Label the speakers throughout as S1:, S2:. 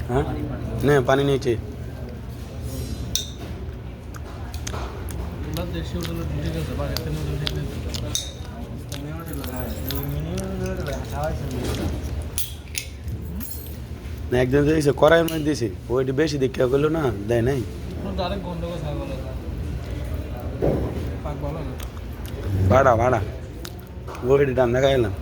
S1: হ্যাঁ নে পানি নিয়েছে না একদিন দিয়েছে কড়াইয়ের মধ্যে দিয়েছি ওইটি বেশি দীক্ষা করলো না দেয় নাই ভাড়া ভাড়া ওইটি দাম দেখা এলাম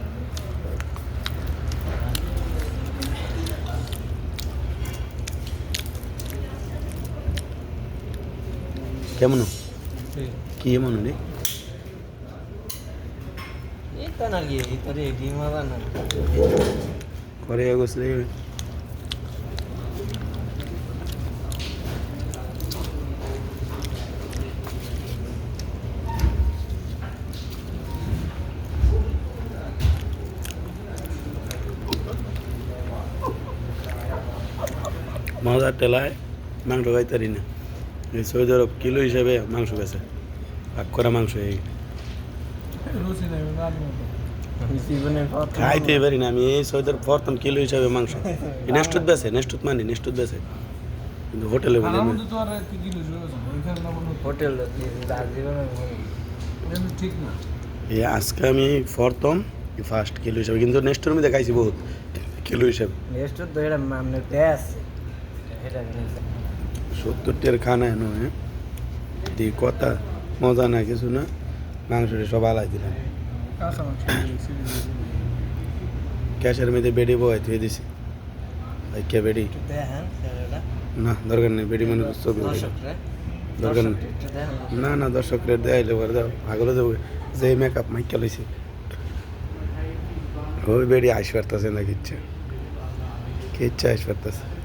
S1: কেমন কি এমন রে করে গোসলে মজার টেলায় মাংস খাইতারি না এই সৌদি আরব কিলো হিসাবে মাংস গেছে ভাগ করা মাংস এই খাইতে পারি না আমি এই সৌদি আরব প্রথম কিলো হিসাবে মাংস নেস্টুত বেছে নেস্টুত মানে নেস্টুত বেছে কিন্তু হোটেলে এই আজকে আমি প্রথম ফার্স্ট কিলো হিসাবে কিন্তু নেস্টোর মধ্যে খাইছি বহুত কিলো হিসাবে 70 খানা এনো হ্যাঁ দি কথা মজা না কিছু না মাংসটা সব আলাই দিলাম ক্যাশের মধ্যে বেডি বয় ধুয়ে দিছি কে বেডি না দরকার নেই বেডি মানে ছবি দরকার নেই না না দর্শকদের দেয়াইলে পরে দাও আগলে দেবো যে মেকআপ মাইকা লইছে ওই বেডি আইস পারতেছে না কিচ্ছু কিচ্ছু আইস পারতেছে